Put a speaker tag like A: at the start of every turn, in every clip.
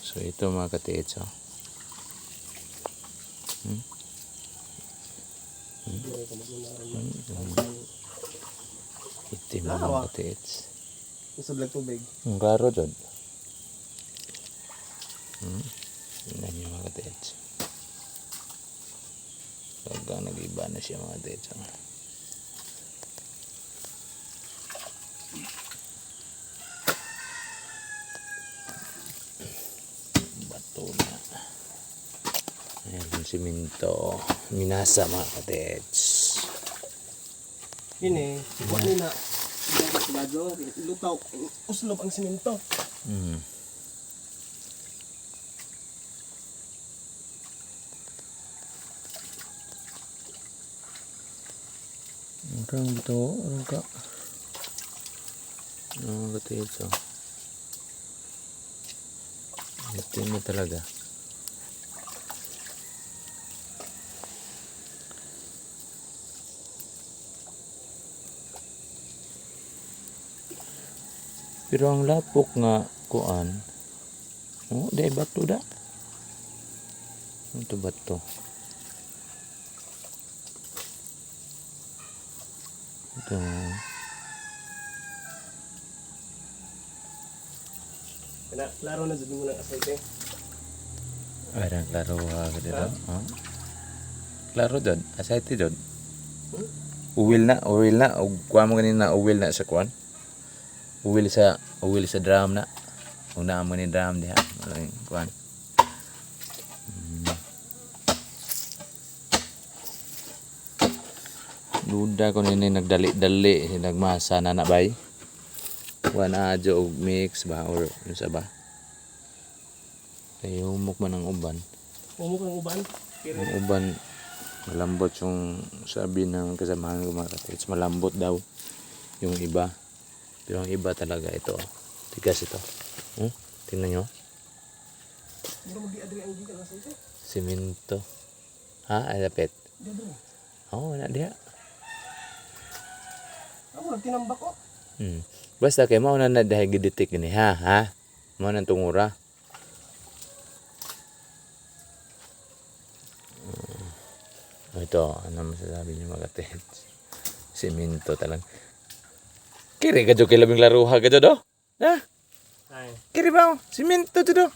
A: So ito mga katiits, oh. Itim na mga katiits.
B: Isablag tubig.
A: Ang klaro dyan. Tingnan nyo mga katiits. Hanggang nag-iba na siya mga katiits. Bato na. Ayan yung siminto. Minasa mga katiits.
B: Yun wala na. Sigado, lutaw, uslob ang simento.
A: Orang ito, orang ka. Ang katiits, oh. Itim na talaga. Pero ang lapok nga kuan. Oh, dai bato da. Ito bato. Ito.
B: Klaro na sabi mo ng aceite.
A: Arang klaro ha dito. Oh. Klaro dod, aceite dod. Uwil na. Og kuan mo ganina uwil na sa kuan. Uwil sa drum na. Una mo ni drum diha. Malang kuan. Duda ko nini nagdali-dali nagmasa na bay. Kuan adyo og mix ba or ano sa ba? Kaya humok man ang uban.
B: Humok ang uban.
A: Ang uban malambot yung sabi ng kasamahan ko mga katiits. Malambot daw yung iba. Pero ang iba talaga ito. Tigas ito. Tingnan nyo. Simento. Ha? Ay lapit. Oo, na diha.
B: Tinambak ko.
A: Basta kay mao na dahil giditik ni ha. Mao nang tungura. Ito, ano masasabi niyo mga katiits? Simento talaga. Kiri ka kay labing laruha ka do? Ha?
B: Ay.
A: Kiri ba? Simento do?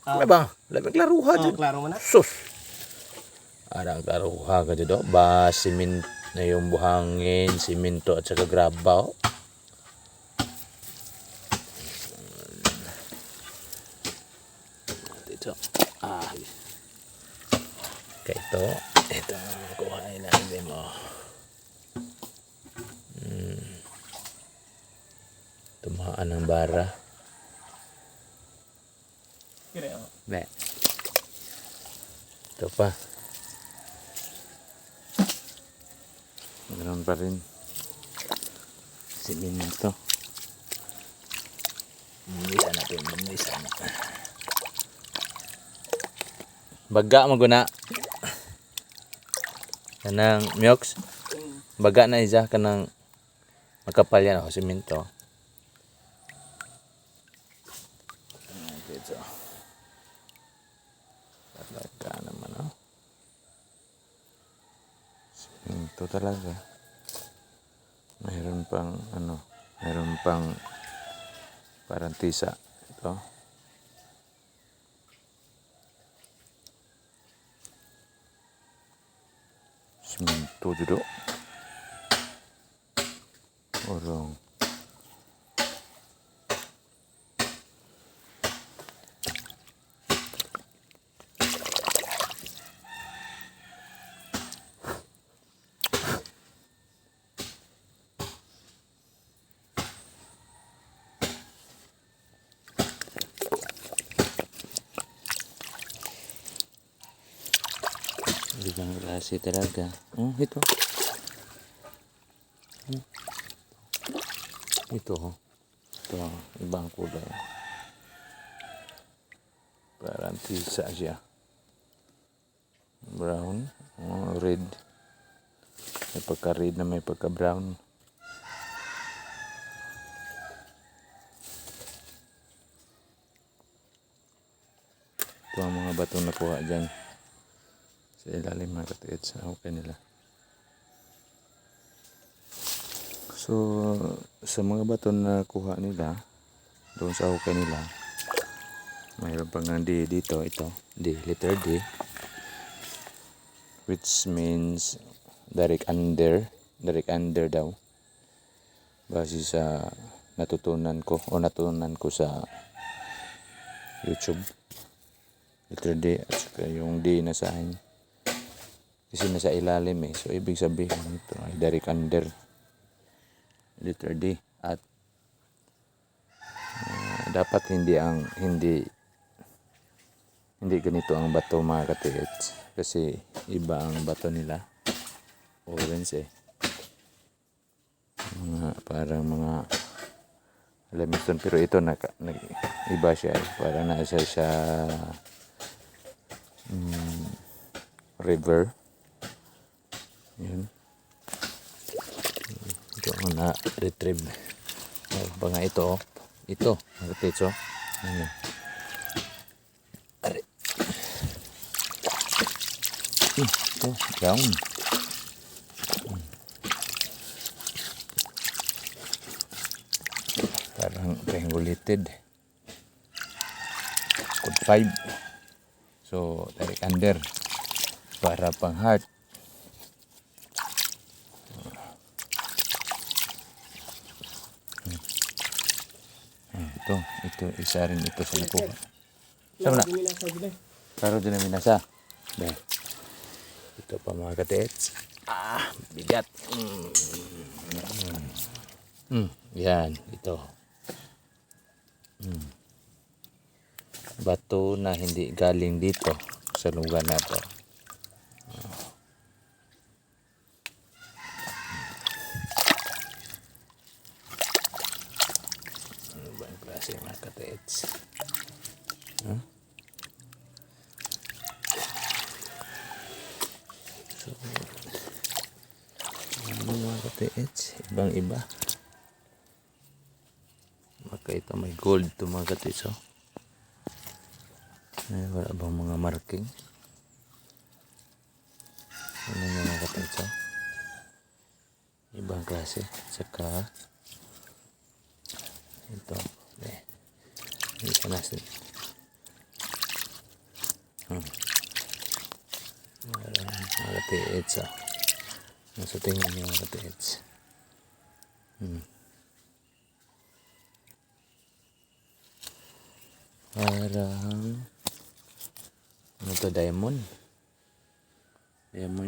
A: Ano ba? Labing laruha do.
B: Klaro mo na.
A: Sus. Arang laruha ka do. Ba simento na yung buhangin, simento at saka graba. Ito. Okay, ito kuhain natin mo. Tumahan ng bara.
B: Kire
A: Ne. Ito pa. Meron pa rin. Simento. Mumisa natin. Baga maguna. Kanang miox. Baga na isa kanang makapal yan ako simento. Dito. Talaga naman, oh. Simento talaga. Mayroon pang parang tisa. Ito. Simento dito. Orang. Ibang klase talaga. Oh, ito. Ito. Ito. Ibang kulay. Parang tisa siya. Brown. Oh, red. May pagka-red na may pagka-brown. Ito ang mga batong nakuha dyan sa ilalim mga katiit sa hukay nila. So sa mga bato na kuha nila doon sa hukay nila, mayroon pang D dito. Ito D, letter D, which means direct under daw, base sa natutunan ko sa YouTube. Letter D at saka yung D na sa akin kasi nasa ilalim so ibig sabihin ito ay direct under, letter D. At dapat hindi ganito ang bato mga katiits, kasi iba ang bato nila, orange parang mga limestone, pero ito iba siya parang nasa siya river. Yun, ito ang na-retrieve ba nga ito mga katiits. Ano ari ito brown. Parang triangulated. Code 5. So, direct under. Para pang heart. Ito isa rin ito sa nakuha. Sama na. Karo din namin nasa. Dahil. Ito pa mga katets. Bigat. Yan, ito. Bato na hindi galing dito sa lugar na to. Ano ba ang klase mga katets? So, ano mga katets? Ibang iba. Maka ito may gold to mga katets. Wala bang mga marking? Ano yung mga katets? Ibang klase. Saka ito. Ito nasin. Mga katets. Nasa tingin yung mga katets. Parang ano to, diamond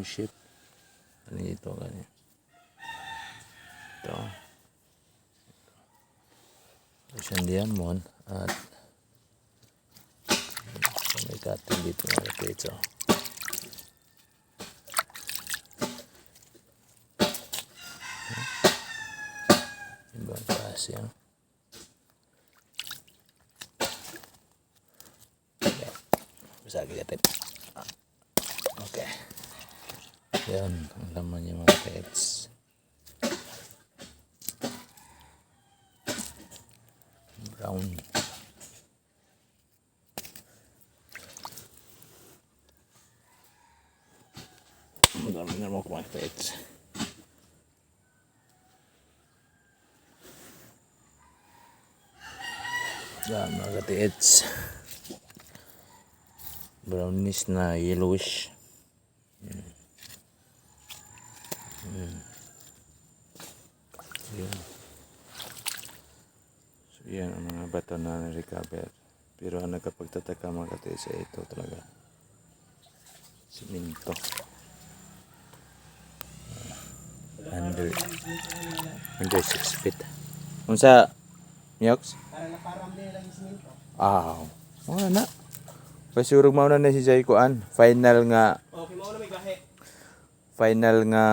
A: shape. Ano ito ganyan? Ito siyang diamond at may cutting dito mga kapitso. Ibang klase Basagi natin. Okay. Yan ang laman niya mga pets. Brown. Madami na mga mga pets. Yan mga pets. Brownish na yellowish. Yun. So yan ang mga bato na na-recover. Pero ang nagkapagtataka mga katiis ay ito talaga. Siminto. Under 6 feet. Kung sa Miox?
B: Parang din lang yung siminto.
A: Mga na. Pasurog mauna na si Jay Kuan. Final nga.
B: Okay, mauna may gahe.
A: Final nga.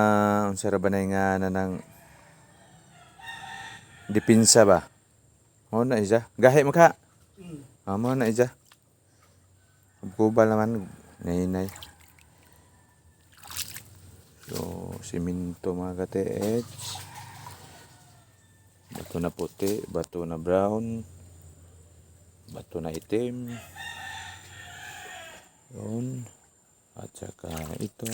A: Ang sarabanay nga na ng dipinsa ba? Mauna isa. Gahe mo ka. Mauna isa. Kubal naman. Nainay. So, siminto mga katiits. Bato na puti. Bato na brown. Bato na itim. Yun. At saka ito.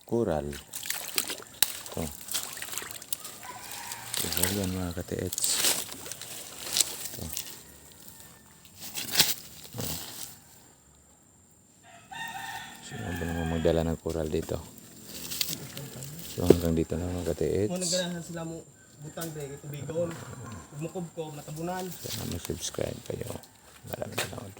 A: Coral. Ito. Coral yan mga ka-TH. Ito. Sino ba naman magdala ng coral dito? So hanggang dito na mga ka-TH.
B: Kung nagganahan sila mo butang dre tubigon. Mukob ko natabunan.
A: Sana mag-subscribe kayo. Maraming salamat.